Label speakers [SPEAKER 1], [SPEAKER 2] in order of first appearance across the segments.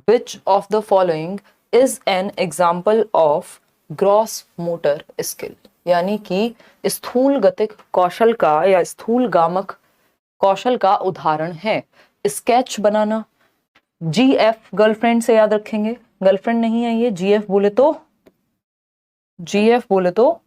[SPEAKER 1] Which of the following is an example of gross motor skill, यानी कि स्थूल गतिक कौशल का या स्थूल गामक कौशल का उदाहरण है। स्केच बनाना, जीएफ गर्लफ्रेंड से याद रखेंगे, गर्लफ्रेंड नहीं है ये, जीएफ बोले तो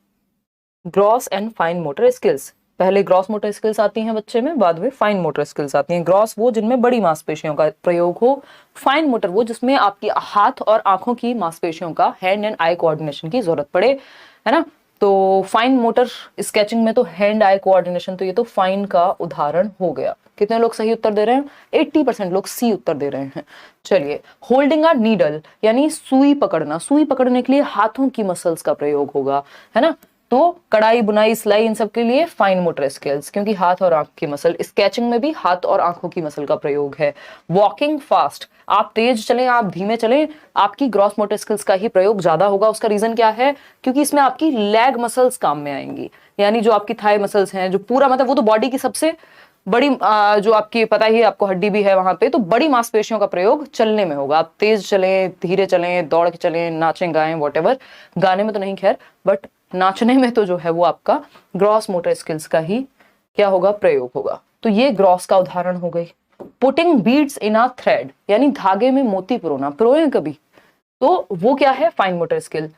[SPEAKER 1] gross and fine motor skills. पहले ग्रॉस मोटर स्किल्स आती हैं बच्चे में, बाद में फाइन मोटर स्किल्स आती हैं। ग्रॉस वो जिनमें बड़ी मांसपेशियों का प्रयोग हो, फाइन मोटर वो जिसमें आपकी हाथ और आंखों की मांसपेशियों का, हैंड एंड आई कोऑर्डिनेशन की जरूरत पड़े, है ना। तो फाइन मोटर स्केचिंग में तो हैंड आई कोऑर्डिनेशन, तो ये तो फाइन का उदाहरण हो गया। कितने लोग सही उत्तर दे रहे हैं? 80% लोग सी उत्तर दे रहे हैं। चलिए, होल्डिंग अ नीडल यानी सुई पकड़ना, सुई पकड़ने के लिए हाथों की मसल्स का प्रयोग होगा, है ना। तो कढ़ाई, बुनाई, सिलाई, इन सब के लिए फाइन मोटर स्किल्स, क्योंकि हाथ और आंख की मसल। स्केचिंग में भी हाथ और आंखों की मसल का प्रयोग है। वॉकिंग फास्ट, आप तेज चलें, आप धीमे चलें, आपकी ग्रॉस मोटर स्किल्स का ही प्रयोग ज्यादा होगा। उसका रीजन क्या है? क्योंकि इसमें आपकी लेग मसल्स काम में आएंगी, यानी जो आपकी थाई मसल्स हैं, जो पूरा मतलब वो तो बॉडी की सबसे बड़ी जो आपकी, पता ही आपको हड्डी भी है वहां पे, तो बड़ी मांसपेशियों का प्रयोग चलने में होगा। आप तेज चलें, धीरे चलें, दौड़ के चलें, नाचें, गाएं, वॉटेवर। गाने में तो नहीं खैर, बट नाचने में तो जो है वो आपका ग्रॉस मोटर स्किल्स का ही क्या होगा? प्रयोग होगा। तो ये ग्रॉस का उदाहरण हो गई। पुटिंग बीड्स इन अ थ्रेड, यानी धागे में मोती पिरोना, पिरोए कभी, तो वो क्या है? Fine motor skill.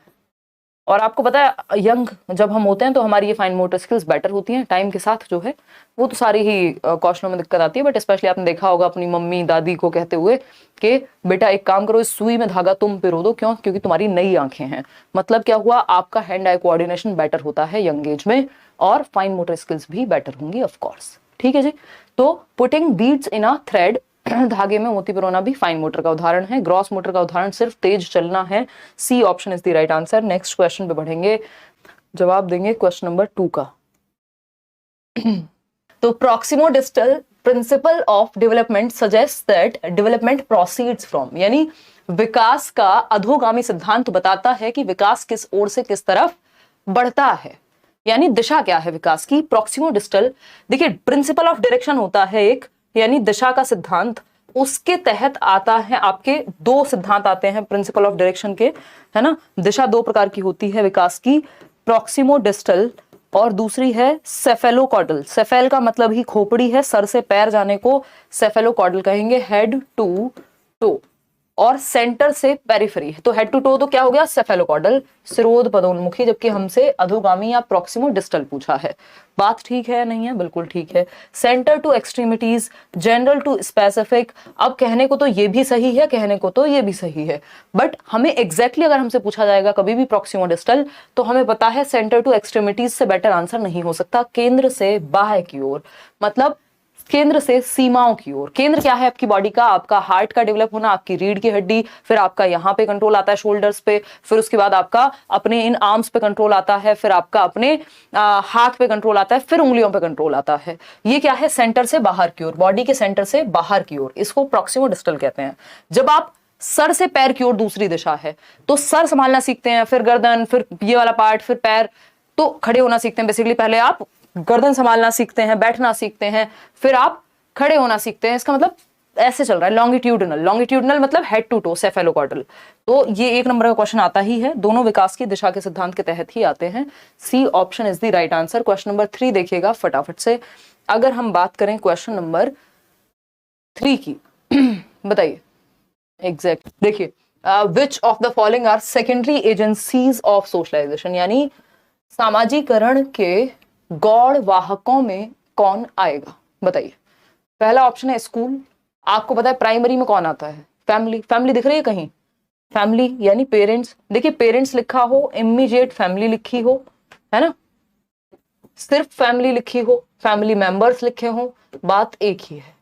[SPEAKER 1] और आपको पता है यंग जब हम होते हैं तो हमारी ये फाइन मोटर स्किल्स बेटर होती हैं। टाइम के साथ जो है वो तो सारी ही कौशलों में दिक्कत आती है, बट स्पेशली आपने देखा होगा अपनी मम्मी दादी को कहते हुए कि बेटा एक काम करो, इस सुई में धागा तुम पिरो दो। क्यों? क्योंकि तुम्हारी नई आंखें हैं। मतलब क्या हुआ? आपका हैंड आई कोऑर्डिनेशन बेटर होता है यंग एज में, और फाइन मोटर स्किल्स भी बेटर होंगी ऑफ कोर्स। ठीक है जी। तो पुटिंग बीड्स इन अ थ्रेड, धागे में मोती पिरोना भी फाइन मोटर का उदाहरण है। ग्रॉस मोटर का उदाहरण सिर्फ तेज चलना है। C option is the right answer. Next question पे बढ़ेंगे, जवाब देंगे क्वेश्चन नंबर 2 का। तो proximo distal principle of development suggest that development proceeds from, यानी विकास का अधोगामी सिद्धांत बताता है कि विकास किस ओर से किस तरफ बढ़ता है, यानी दिशा क्या है विकास की। प्रॉक्सिमो डिस्टल, देखिए प्रिंसिपल ऑफ डायरेक्शन होता है एक, यानी दिशा का सिद्धांत, उसके तहत आता है आपके दो सिद्धांत आते हैं प्रिंसिपल ऑफ डायरेक्शन के, है ना। दिशा दो प्रकार की होती है विकास की, प्रॉक्सिमो डिस्टल और दूसरी है सेफेलोकॉर्डल। सेफेल का मतलब ही खोपड़ी है, सर से पैर जाने को सेफेलोकॉर्डल कहेंगे, हेड टू टो, और सेंटर से पेरिफेरी। तो हेड टू टो तो क्या हो गया? सेफेलोकॉर्डल, सिरोध पदोन्मुखी, जबकि हमसे अधोगामी या प्रॉक्सिमो डिस्टल पूछा है। बात ठीक है नहीं है? बिल्कुल ठीक है। Centre to extremities, general to specific, अब कहने को तो ये भी सही है, कहने को तो ये भी सही है, बट हमें एग्जैक्टली अगर हमसे पूछा जाएगा कभी भी प्रॉक्सिमो डिस्टल, तो हमें पता है सेंटर टू एक्सट्रीमिटीज से बेटर आंसर नहीं हो सकता। केंद्र से बाह्य की ओर, मतलब केंद्र से सीमाओं की ओर। केंद्र क्या है आपकी बॉडी का? आपका हार्ट का डेवलप होना, आपकी रीढ़ की हड्डी, फिर आपका यहाँ पे कंट्रोल आता है शोल्डर्स पे, फिर उसके बाद आपका अपने इन आर्म्स पे कंट्रोल आता है, फिर आपका अपने हाथ पे कंट्रोल आता है, फिर उंगलियों पे कंट्रोल आता है। ये क्या है? सेंटर से बाहर की ओर, बॉडी के सेंटर से बाहर की ओर, इसको प्रॉक्सिमो डिस्टल कहते हैं। जब आप सर से पैर की ओर दूसरी दिशा है, तो सर संभालना सीखते हैं, फिर गर्दन, फिर ये वाला पार्ट, फिर पैर, तो खड़े होना सीखते हैं। बेसिकली पहले आप गर्दन संभालना सीखते हैं, बैठना सीखते हैं, फिर आप खड़े होना सीखते हैं। इसका मतलब ऐसे चल रहा है लॉन्गिट्यूडनल, लॉन्गिट्यूडनल मतलब हेड टू टो, सेफेलोकॉर्डल। तो ये एक नंबर का क्वेश्चन आता ही है, दोनों विकास की दिशा के सिद्धांत के तहत ही आते हैं। C option is the right answer. Question number 3 देखिएगा फटाफट से। अगर हम बात करें क्वेश्चन नंबर 3 की, बताइए एग्जैक्ट। देखिए, which of the following are secondary agencies of socialisation, यानी सामाजिकरण के गौड़ वाहकों में कौन आएगा? बताइए। पहला ऑप्शन है स्कूल। आपको पता है प्राइमरी में कौन आता है? फैमिली। फैमिली दिख रही है कहीं? फैमिली यानी पेरेंट्स। देखिए पेरेंट्स लिखा हो, इमीडिएट फैमिली लिखी हो, है ना, सिर्फ फैमिली लिखी हो, फैमिली मेंबर्स लिखे हो, बात एक ही है।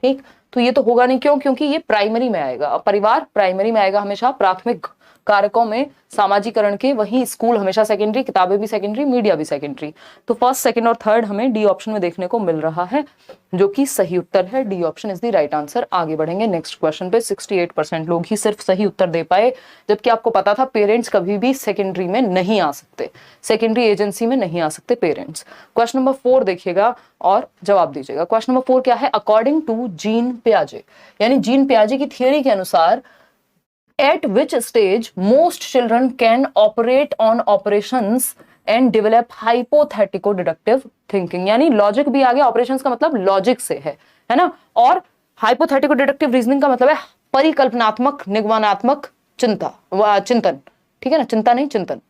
[SPEAKER 1] ठीक, तो ये तो होगा नहीं। क्यों? क्योंकि ये प्राइमरी में आएगा। परिवार प्राइमरी में आएगा हमेशा, प्राथमिक कारकों में सामाजिकरण के, वही स्कूल हमेशा सेकेंडरी, किताबें भी सेकेंडरी, मीडिया भी सेकेंडरी। तो फर्स्ट, सेकंड और थर्ड हमें डी ऑप्शन में देखने को मिल रहा है, जो कि सही उत्तर है। D option is the right answer. आगे बढ़ेंगे नेक्स्ट क्वेश्चन पे। 68% लोग ही सिर्फ सही उत्तर दे पाए, जबकि आपको पता था पेरेंट्स कभी भी सेकेंडरी में नहीं आ सकते, सेकेंडरी एजेंसी में नहीं आ सकते पेरेंट्स। क्वेश्चन नंबर 4 देखिएगा और जवाब दीजिएगा। क्वेश्चन नंबर 4 क्या है? अकॉर्डिंग टू जीन पियाजे, यानी जीन पियाजे की थियरी के अनुसार at which stage most children can operate on operations and develop hypothetico deductive thinking, यानी लॉजिक भी आ गया, ऑपरेशंस का मतलब लॉजिक से है ना, और हाइपोथेटिको डिडक्टिव रीजनिंग का मतलब है परिकल्पनात्मक निगमनात्मक चिंतन, ठीक है ना, चिंता नहीं चिंतन।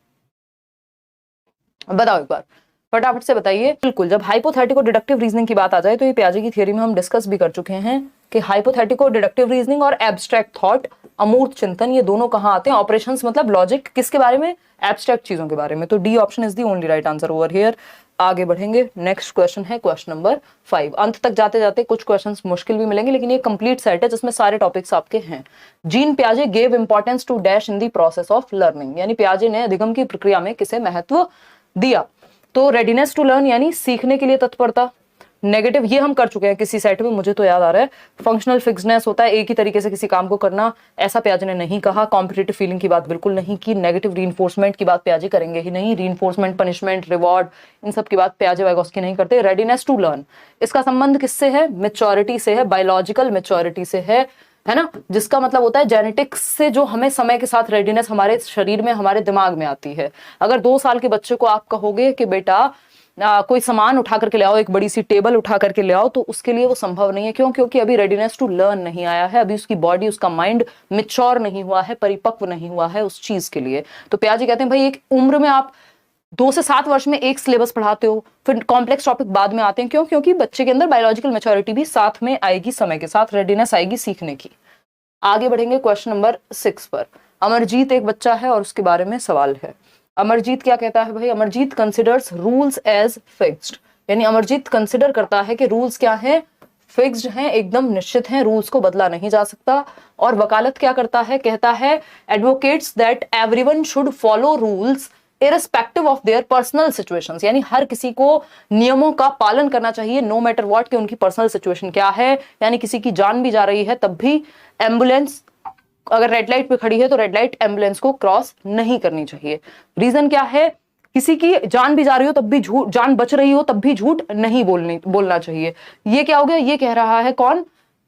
[SPEAKER 1] बताओ एक बार फटाफट से बताइए। बिल्कुल, जब हाइपोथेटिको डिडक्टिव रीजनिंग की बात आ जाए तो ये पियाजे की थ्योरी में हम डिस्कस भी कर चुके हैं कि हाइपोथेटिको डिडक्टिव रीजनिंग और एब्स्ट्रैक्ट थॉट अमूर्त चिंतन ये दोनों कहां आते हैं, ऑपरेशंस मतलब लॉजिक किसके बारे में, एब्स्ट्रैक्ट चीजों के बारे में। तो D option is the only right answer over here. आगे बढ़ेंगे, नेक्स्ट क्वेश्चन है क्वेश्चन नंबर 5। अंत तक जाते जाते कुछ क्वेश्चंस मुश्किल भी मिलेंगे, लेकिन ये कंप्लीट सेट है जिसमें सारे टॉपिक्स आपके हैं। जीन पियाजे gave importance to dash in the process of learning, यानी पियाजे ने अधिगम की प्रक्रिया में किसे महत्व दिया। तो रेडीनेस टू लर्न यानी सीखने के लिए तत्परता, नेगेटिव ये हम कर चुके हैं किसी सेट में, मुझे तो याद आ रहा है। फंक्शनल फिक्सनेस होता है एक ही तरीके से किसी काम को करना, ऐसा पियाजे ने नहीं कहा। कॉम्पिटिटिव फीलिंग की बात बिल्कुल नहीं की। नेगेटिव रीइंफोर्समेंट की बात पियाजे करेंगे ही नहीं। रीइंफोर्समेंट, पनिशमेंट, रिवॉर्ड, इन सब की बात पियाजे वाइगोस्की नहीं करते। रेडीनेस टू लर्न, इसका संबंध किससे है, मेच्योरिटी से है, बायोलॉजिकल मेच्योरिटी से है ना, जिसका मतलब होता है जेनेटिक्स से जो हमें समय के साथ रेडीनेस हमारे शरीर में हमारे दिमाग में आती है। अगर 2 साल के बच्चे को आप कहोगे कि बेटा कोई सामान उठा करके ले आओ, एक बड़ी सी टेबल उठा करके ले आओ, तो उसके लिए वो संभव नहीं है। क्यों? क्योंकि अभी रेडीनेस टू लर्न नहीं आया है, अभी उसकी बॉडी, उसका माइंड मिच्योर नहीं हुआ है, परिपक्व नहीं हुआ है उस चीज के लिए। तो पियाजे कहते हैं भाई एक उम्र में आप 2 से 7 वर्ष में एक सिलेबस पढ़ाते हो, फिर कॉम्प्लेक्स टॉपिक बाद में आते हैं। क्यों? क्योंकि बच्चे के अंदर बायोलॉजिकल मैच्योरिटी भी साथ में आएगी, समय के साथ रेडीनेस आएगी सीखने की। आगे बढ़ेंगे क्वेश्चन नंबर 6 पर। अमरजीत एक बच्चा है और उसके बारे में सवाल है। अमरजीत क्या कहता है भाई, Amarjeet considers rules as fixed, यानी अमरजीत कंसिडर करता है कि रूल्स क्या है, फिक्स्ड हैं, एकदम निश्चित हैं, रूल्स को बदला नहीं जा सकता। और वकालत क्या करता है, कहता है advocates that everyone should follow rules irrespective of their personal situations, यानी हर किसी को नियमों का पालन करना चाहिए नो मैटर व्हाट, कि उनकी पर्सनल सिचुएशन क्या है। यानी किसी की जान भी जा रही है तब भी एम्बुलेंस अगर रेड लाइट पे खड़ी है तो रेड लाइट एम्बुलेंस को क्रॉस नहीं करनी चाहिए। रीजन क्या है, किसी की जान भी जा रही हो तब भी झूठ, जान बच रही हो तब भी झूठ नहीं बोलना चाहिए। ये क्या हो गया, ये कह रहा है कौन,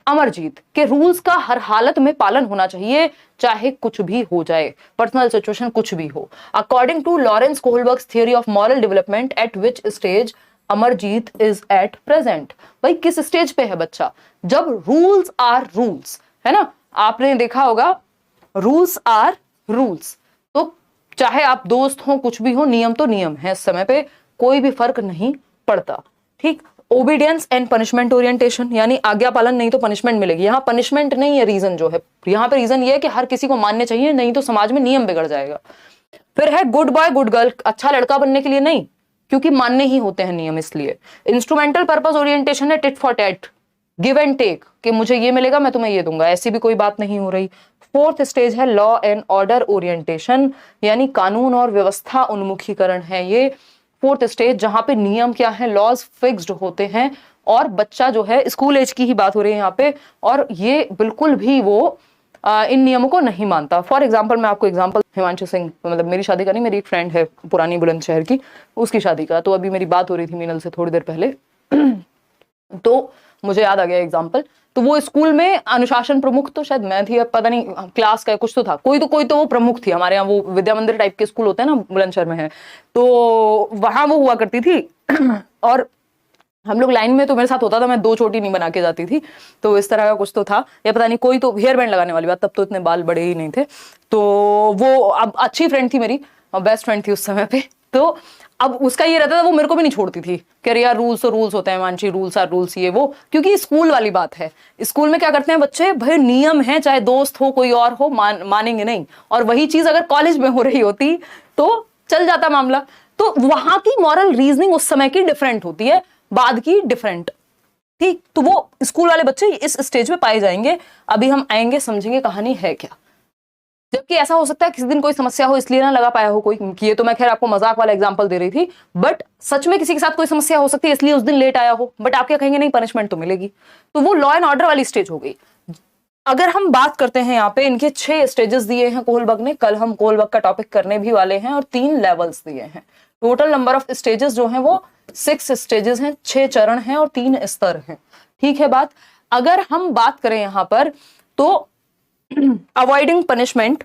[SPEAKER 1] अमरजीत, के रूल्स का हर हालत में पालन होना चाहिए चाहे कुछ भी हो जाए, पर्सनल सिचुएशन कुछ भी हो। According to Lawrence Kohlberg's theory of moral development at which stage Amarjeet is at present, भाई किस स्टेज पे है बच्चा, जब रूल्स आर रूल्स, है ना, आपने देखा होगा रूल्स आर रूल्स, तो चाहे आप दोस्त हो कुछ भी हो, नियम तो नियम है, इस समय पे कोई भी फर्क नहीं पड़ता। ठीक, ओबीडियंस एंड पनिशमेंट ओरिएंटेशन, यानी आज्ञा पालन नहीं तो पनिशमेंट मिलेगी। यहाँ पनिशमेंट नहीं है रीजन जो है, यहाँ पे रीजन ये है कि हर किसी को मानने चाहिए, नहीं तो समाज में नियम बिगड़ जाएगा। फिर है गुड बॉय गुड गर्ल, अच्छा लड़का बनने के लिए नहीं, क्योंकि मानने ही होते हैं नियम इसलिए। इंस्ट्रूमेंटल पर्पस ओरिएंटेशन है tit for tat, give and take, कि मुझे ये मिलेगा मैं तुम्हें ये दूंगा, ऐसी भी कोई बात नहीं हो रही। 4th स्टेज है लॉ एंड ऑर्डर ओरिएंटेशन, यानी कानून और व्यवस्था उन्मुखीकरण है ये 4th स्टेज, जहां पे नियम क्या है, लॉज फिक्स्ड होते हैं, और बच्चा जो है स्कूल एज की ही बात हो रही है यहाँ पे, और ये बिल्कुल भी वो इन नियमों को नहीं मानता। फॉर एग्जाम्पल मैं आपको एग्जाम्पल, हिमांशु सिंह, मतलब मेरी शादी का नहीं, मेरी एक फ्रेंड है पुरानी बुलंदशहर की, उसकी शादी का, तो अभी मेरी बात हो रही थी मीनल से थोड़ी देर पहले तो मुझे याद आ गया एग्जाम्पल। तो वो स्कूल में अनुशासन प्रमुख तो शायद मैं थी, अब पता नहीं क्लास का कुछ तो था, कोई तो वो प्रमुख थी। हमारे यहाँ वो विद्या मंदिर टाइप के स्कूल होते हैं ना, बुलंदशहर में है, तो वहां वो हुआ करती थी और हम लोग लाइन में, तो मेरे साथ होता था, मैं 2 चोटी नहीं बना के जाती थी, तो इस तरह का कुछ तो था, या पता नहीं कोई तो हेयर बैंड लगाने वाली बात, तब तो इतने बाल बड़े ही नहीं थे। तो वो अब अच्छी फ्रेंड थी मेरी, बेस्ट फ्रेंड थी उस समय पे, तो अब उसका ये रहता था, वो मेरे को भी नहीं छोड़ती थी, कह रही यार रूल्स तो रूल्स होते हैं मानसी, रूल्स आर रूल्स, ये वो, क्योंकि स्कूल वाली बात है। स्कूल में क्या करते हैं बच्चे, भाई नियम है, चाहे दोस्त हो कोई और हो, मानेंगे नहीं। और वही चीज अगर कॉलेज में हो रही होती तो चल जाता मामला। तो वहां की मॉरल रीजनिंग उस समय की डिफरेंट होती है, बाद की डिफरेंट। ठीक, तो वो स्कूल वाले बच्चे इस स्टेज पे पाए जाएंगे। अभी हम आएंगे, समझेंगे कहानी है क्या। जबकि ऐसा हो सकता है किसी दिन कोई समस्या हो इसलिए ना लगा पाया हो कोई, ये तो मैं खैर आपको मजाक वाला एग्जांपल दे रही थी, बट सच में किसी के साथ कोई समस्या हो सकती है इसलिए उस दिन लेट आया हो, बट आप क्या कहेंगे, नहीं पनिशमेंट तो मिलेगी। तो वो लॉ एंड ऑर्डर वाली स्टेज हो गई। अगर हम बात करते हैं यहाँ पे, इनके 6 स्टेजेस दिए हैं कोहलबर्ग ने, कल हम कोहलबर्ग का टॉपिक करने भी वाले हैं, और 3 लेवल्स दिए हैं। टोटल नंबर ऑफ स्टेजेस जो हैं वो 6 स्टेजेस हैं, 6 चरण हैं और 3 स्तर हैं। ठीक है बात। अगर हम बात करें यहाँ पर, तो अवॉइडिंग पनिशमेंट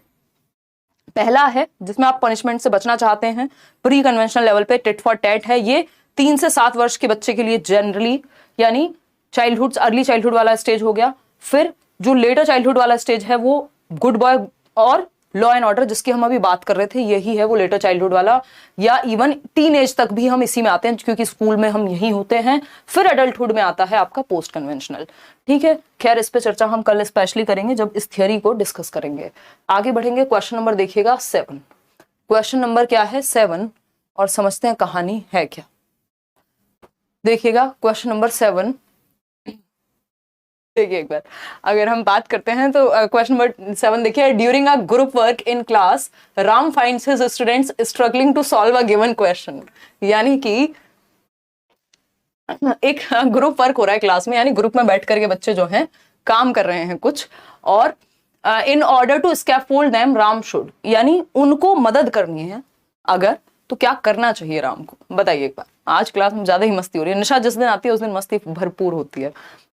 [SPEAKER 1] पहला है, जिसमें आप पनिशमेंट से बचना चाहते हैं। प्री कन्वेंशनल लेवल पे टिट फॉर टैट है। ये 3 से 7 वर्ष के बच्चे के लिए जनरली, यानी चाइल्डहुड, अर्ली चाइल्डहुड वाला स्टेज हो गया। फिर जो लेटर चाइल्डहुड वाला स्टेज है वो गुड बॉय और लॉ एंड ऑर्डर, जिसकी हम अभी बात कर रहे थे, यही है वो लेटर चाइल्डहुड वाला, या इवन टीन एज तक भी हम इसी में आते हैं क्योंकि स्कूल में हम यही होते हैं। फिर अडल्टहुड में आता है आपका पोस्ट कन्वेंशनल। ठीक है, खैर इस पे चर्चा हम कल स्पेशली करेंगे जब इस थियोरी को डिस्कस करेंगे। आगे बढ़ेंगे, क्वेश्चन नंबर देखिएगा 7। क्वेश्चन नंबर क्या है 7, और समझते हैं कहानी है क्या। देखिएगा क्वेश्चन नंबर 7, देखिए एक बार अगर हम बात करते हैं तो क्वेश्चन नंबर 7 देखिए, during a group work in class Ram finds his students struggling to solve a given question. यानी कि एक ग्रुप वर्क हो रहा है क्लास में, यानी ग्रुप में बैठ करके बच्चे जो हैं काम कर रहे हैं कुछ, और in order to scaffold them Ram should, यानी उनको मदद करनी है अगर, तो क्या करना चाहिए राम को, बताइए एक बार। आज क्लास में ज्यादा ही मस्ती हो रही है, निशा जिस दिन आती है उस दिन मस्ती भरपूर होती है।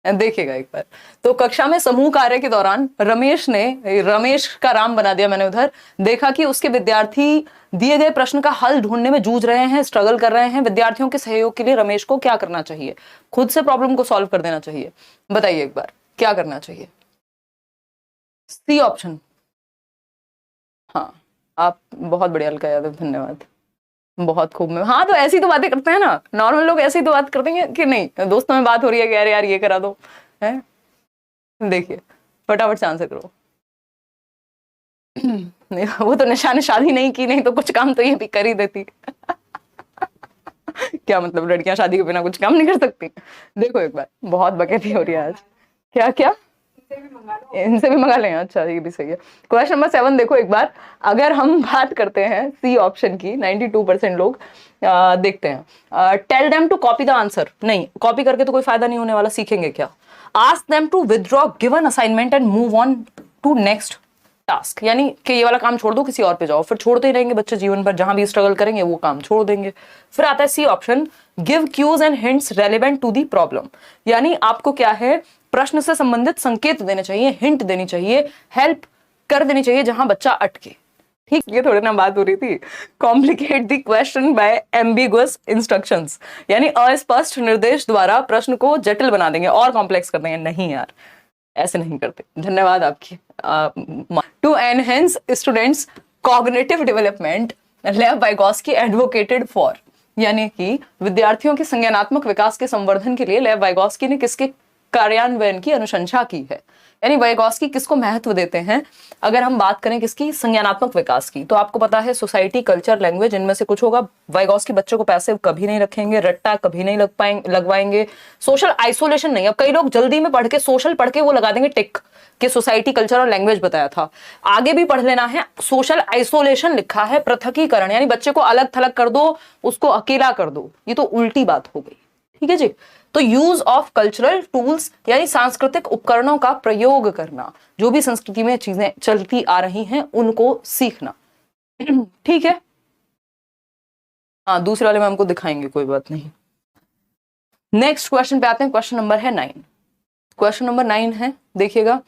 [SPEAKER 1] देखिएगा एक बार, तो कक्षा में समूह कार्य के दौरान रमेश का राम बना दिया मैंने उधर, देखा कि उसके विद्यार्थी दिए गए प्रश्न का हल ढूंढने में जूझ रहे हैं, स्ट्रगल कर रहे हैं। विद्यार्थियों के सहयोग के लिए रमेश को क्या करना चाहिए? खुद से प्रॉब्लम को सॉल्व कर देना चाहिए। बताइए एक बार क्या करना चाहिए? C option. हाँ, आप बहुत बढ़िया अलका यादव, धन्यवाद, बहुत खूब। में हाँ, तो ऐसी तो बातें करते हैं ना, नॉर्मल लोग ऐसी तो बात करते हैं कि नहीं, दोस्तों में बात हो रही है कि अरे यार ये करा दो, है। देखिए फटाफट से आंसर करो। वो तो निशा ने शादी नहीं की, नहीं तो कुछ काम तो ये भी कर ही देती। क्या मतलब, लड़कियां शादी के बिना कुछ काम नहीं कर सकती? देखो एक बार, बहुत बकैती हो रही है आज। क्या क्या? इनसे भी मंगा लें, अच्छा ये भी सही है। क्वेश्चन नंबर 7 देखो एक बार, अगर हम बात करते हैं सी ऑप्शन की, 92% लोग देखते हैं। Tell them to copy the answer, नहीं कॉपी करके तो कोई फायदा नहीं होने वाला, सीखेंगे क्या। Ask them to withdraw given assignment and move on to next task, यानी कि ये वाला काम छोड़ दो, किसी और पे जाओ। फिर छोड़ते ही रहेंगे बच्चे जीवन भर, जहां भी स्ट्रगल करेंगे वो काम छोड़ देंगे। फिर आता है C option, give cues and hints relevant to the problem, यानी आपको क्या है, प्रश्न से संबंधित संकेत देने चाहिए, हिंट देनी चाहिए, हेल्प कर देनी चाहिए जहां बच्चा अटके। ठीक, ये थोड़ी ना बात हो रही थी। Complicate the question by ambiguous instructions, यानी अस्पष्ट निर्देश द्वारा प्रश्न को जटिल बना देंगे और कॉम्प्लेक्स कर देंगे। नहीं यार, ऐसे नहीं करते, धन्यवाद आपकी। To enhance students cognitive development, Lev Vygotsky advocated for, यानी कि विद्यार्थियों के संज्ञानात्मक विकास के संवर्धन के लिए लेव वाइगोस्की ने किसके कार्यान्वयन की अनुशंसा की है। यानी वाइगोस्की किसको महत्व देते हैं? अगर हम बात करें किसकी, संज्ञानात्मक विकास की, तो आपको पता है सोसाइटी, कल्चर, लैंग्वेज, इनमें से कुछ होगा। वाइगोस्की बच्चों को पैसे कभी नहीं रखेंगे, रट्टा कभी नहीं लगवाएंगे, सोशल आइसोलेशन नहीं। अब कई लोग जल्दी में पढ़ के सोशल पढ़ के वो लगा देंगे टिक कि सोसाइटी, कल्चर और लैंग्वेज बताया था, आगे भी पढ़ लेना है। सोशल आइसोलेशन लिखा है, पृथकीकरण, यानी बच्चे को अलग थलग कर दो, उसको अकेला कर दो, ये तो उल्टी बात हो गई। ठीक है जी। तो यूज ऑफ कल्चरल टूल्स, यानी सांस्कृतिक उपकरणों का प्रयोग करना, जो भी संस्कृति में चीजें चलती आ रही हैं उनको सीखना। ठीक है, हाँ दूसरे वाले में हमको दिखाएंगे, कोई बात नहीं। नेक्स्ट क्वेश्चन पे आते हैं, क्वेश्चन नंबर है 9। क्वेश्चन नंबर 9 है, देखिएगा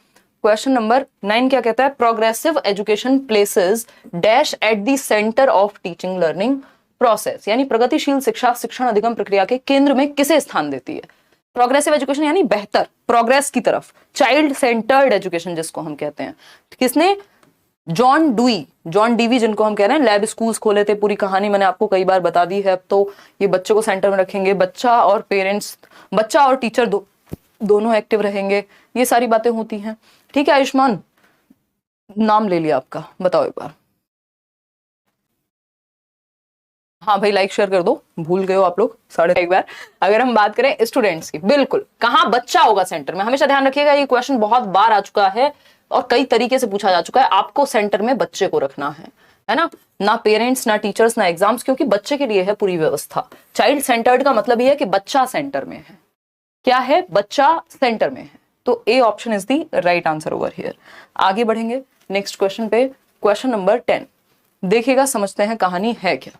[SPEAKER 1] क्वेश्चन नंबर 9 क्या कहता है, progressive education places dash at the centre of teaching learning process, यानी प्रगतिशील शिक्षा शिक्षण अधिगम प्रक्रिया के केंद्र में किसे स्थान देती है। प्रोग्रेसिव एजुकेशन यानी बेहतर, प्रोग्रेस की तरफ, चाइल्ड सेंटर्ड एजुकेशन जिसको हम कहते हैं, किसने, जॉन डीवी जिनको हम कह रहे हैं, लैब स्कूल्स खोले थे, पूरी कहानी मैंने आपको कई बार बता दी है। अब तो ये बच्चे को सेंटर में रखेंगे, बच्चा और पेरेंट्स, बच्चा और टीचर दोनों एक्टिव रहेंगे, ये सारी बातें होती हैं। ठीक है, आयुष्मान नाम ले लिया आपका, बताओ एक बार। हाँ भाई लाइक शेयर कर दो, भूल गए हो आप लोग साढ़े। एक बार अगर हम बात करें स्टूडेंट्स की, बिल्कुल कहाँ बच्चा होगा सेंटर में, हमेशा ध्यान रखिएगा, ये क्वेश्चन बहुत बार आ चुका है और कई तरीके से पूछा जा चुका है। आपको सेंटर में बच्चे को रखना है ना पेरेंट्स, ना टीचर्स, ना एग्जाम्स, क्योंकि बच्चे के लिए है पूरी व्यवस्था। चाइल्ड सेंटर्ड का मतलब ये है कि बच्चा सेंटर में है। क्या है, बच्चा सेंटर में है। तो A option is the right answer over here. आगे बढ़ेंगे नेक्स्ट क्वेश्चन पे, क्वेश्चन नंबर 10 देखिएगा, समझते हैं कहानी है क्या,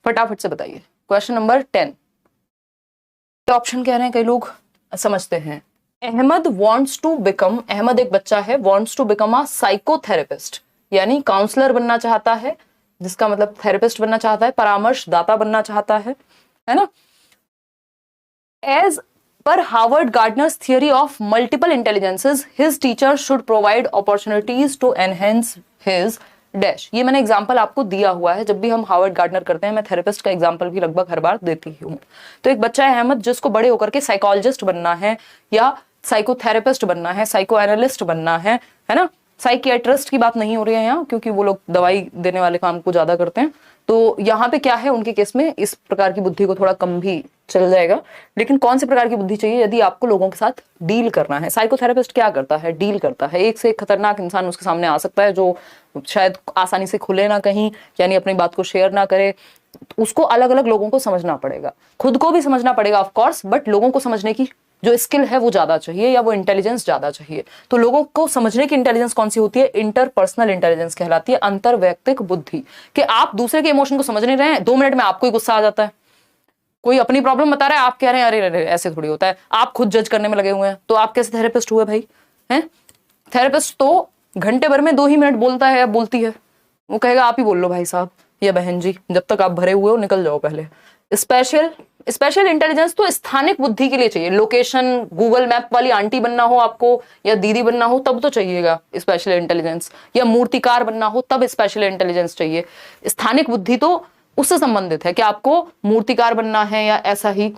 [SPEAKER 1] फटाफट से बताइए। क्वेश्चन नंबर 10 ऑप्शन कह रहे हैं कई लोग, समझते हैं। अहमद एक बच्चा है, wants to become a psychotherapist, यानी काउंसलर बनना चाहता है, जिसका मतलब थेरेपिस्ट बनना चाहता है, परामर्शदाता बनना चाहता है ना। As per Harvard Gardner's theory of multiple intelligences, his teacher should provide opportunities to enhance his dash. ये मैंने एग्जाम्पल आपको दिया हुआ है, जब भी हम हार्वर्ड गार्डनर करते हैं मैं थेरेपिस्ट का एग्जाम्पल भी लगभग हर बार देती हूँ। तो एक बच्चा है अहमद जिसको बड़े होकर के साइकोलॉजिस्ट बनना है या साइकोथेरेपिस्ट बनना है, साइको एनालिस्ट बनना है ना। साइकियाट्रिस्ट की बात नहीं हो रही है यहाँ, क्योंकि वो लोग दवाई देने वाले काम को ज्यादा करते हैं। तो यहाँ पे क्या है, उनके केस में इस प्रकार की बुद्धि को थोड़ा कम भी चल जाएगा। लेकिन कौन से प्रकार की बुद्धि चाहिए, यदि आपको लोगों के साथ डील करना है। साइकोथेरेपिस्ट क्या करता है, डील करता है। एक से एक खतरनाक इंसान उसके सामने आ सकता है जो शायद आसानी से खुले ना कहीं, यानी अपनी बात को शेयर ना करे। उसको अलग अलग लोगों को समझना पड़ेगा, खुद को भी समझना पड़ेगा ऑफ कोर्स, बट लोगों को समझने की जो स्किल है वो ज्यादा चाहिए, या वो इंटेलिजेंस ज्यादा चाहिए। तो लोगों को समझने की इंटेलिजेंस कौन सी होती है, इंटरपर्सनल इंटेलिजेंस कहलाती है, अंतरवैयक्तिक बुद्धि। कि आप दूसरे के इमोशन को समझ नहीं रहे हैं, 2 मिनट में आपको ही गुस्सा आ जाता है। कोई अपनी प्रॉब्लम बता रहा है, आप कह रहे हैं अरे अरे ऐसे थोड़ी होता है, आप खुद जज करने में लगे हुए हैं। तो आप कैसे थेरेपिस्ट हुए भाई? हैं थेरेपिस्ट तो घंटे भर में 2 ही मिनट बोलता है या बोलती है। वो कहेगा आप ही बोल लो भाई साहब या बहन जी, जब तक आप भरे हुए हो निकल जाओ पहले। स्पेशल इंटेलिजेंस तो स्थानिक बुद्धि के लिए चाहिए। लोकेशन गूगल मैप वाली आंटी बनना हो आपको, या दीदी बनना हो, तब तो चाहिएगा स्पेशल इंटेलिजेंस। या मूर्तिकार बनना हो तब स्पेशल इंटेलिजेंस चाहिए। स्थानिक बुद्धि तो उससे संबंधित है कि आपको मूर्तिकार बनना है या ऐसा ही।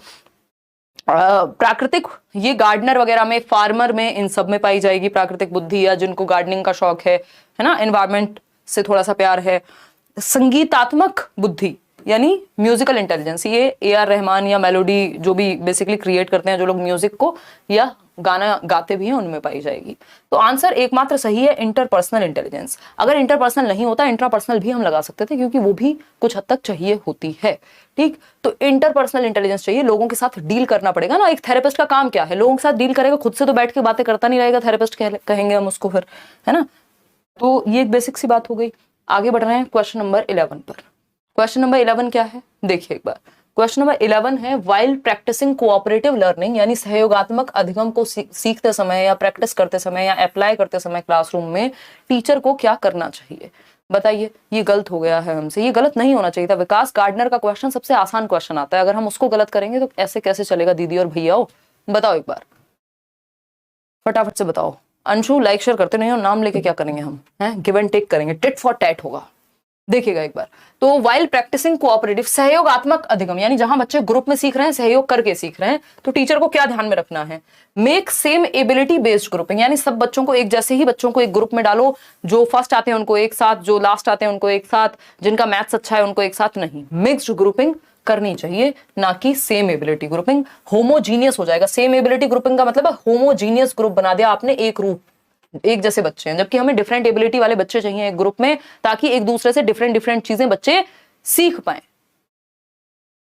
[SPEAKER 1] प्राकृतिक, ये गार्डनर वगैरह में, फार्मर में, इन सब में पाई जाएगी प्राकृतिक बुद्धि, या जिनको गार्डनिंग का शौक है ना, एनवायरमेंट से थोड़ा सा प्यार है। संगीतात्मक बुद्धि यानी म्यूजिकल इंटेलिजेंस, ये ए.आर. रहमान या मेलोडी जो भी बेसिकली क्रिएट करते हैं जो लोग म्यूजिक को, या गाना गाते भी हैं, उनमें पाई जाएगी। तो आंसर एकमात्र सही है इंटरपर्सनल इंटेलिजेंस। अगर इंटरपर्सनल नहीं होता, इंट्रापर्सनल भी हम लगा सकते थे, क्योंकि वो भी कुछ हद तक चाहिए होती है। ठीक, तो इंटरपर्सनल इंटेलिजेंस चाहिए, लोगों के साथ डील करना पड़ेगा ना। एक थेरेपिस्ट का काम क्या है, लोगों के साथ डील करेगा, खुद से तो बैठ के बातें करता नहीं रहेगा थेरेपिस्ट कहेंगे हम उसको फिर, है ना। तो ये एक बेसिक सी बात हो गई। आगे बढ़ रहे हैं क्वेश्चन नंबर 11 पर। क्वेश्चन नंबर 11 क्या है, देखिए एक बार। क्वेश्चन नंबर 11 है, वाइल प्रैक्टिसिंग कोऑपरेटिव लर्निंग, यानी सहयोगात्मक अधिगम को सीखते समय या प्रैक्टिस करते समय या अप्लाई करते समय क्लासरूम में टीचर को क्या करना चाहिए। बताइए, ये गलत हो गया है हमसे, ये गलत नहीं होना चाहिए था। विकास गार्डनर का क्वेश्चन सबसे आसान क्वेश्चन आता है, अगर हम उसको गलत करेंगे तो ऐसे कैसे चलेगा दीदी और भैया? बताओ एक बार, फटाफट से बताओ। अंशु लाइक शेयर करते नहीं हो, नाम लेके क्या करेंगे हम, हैं गिव एंड टेक करेंगे, टिट फॉर टैट होगा। देखिएगा एक बार। तो वाइल प्रैक्टिसिंग कोऑपरेटिव, सहयोगात्मक अधिगम, यानी जहां बच्चे ग्रुप में सीख रहे हैं, सहयोग करके सीख रहे हैं, तो टीचर को क्या ध्यान में रखना है। Make same ability based grouping, यानी सब बच्चों को एक जैसे ही बच्चों को एक ग्रुप में डालो, जो फर्स्ट आते हैं उनको एक साथ, जो लास्ट आते हैं उनको एक साथ, जिनका मैथ्स अच्छा है उनको एक साथ नहीं। मिक्स्ड ग्रुपिंग करनी चाहिए, ना कि सेम एबिलिटी ग्रुपिंग। होमोजीनियस हो जाएगा। सेम एबिलिटी ग्रुपिंग का मतलब है होमोजीनियस ग्रुप बना दिया आपने, एक रूप, एक जैसे बच्चे हैं, जबकि हमें डिफरेंट एबिलिटी वाले बच्चे चाहिए एक ग्रुप में, ताकि एक दूसरे से डिफरेंट चीजें बच्चे सीख पाए।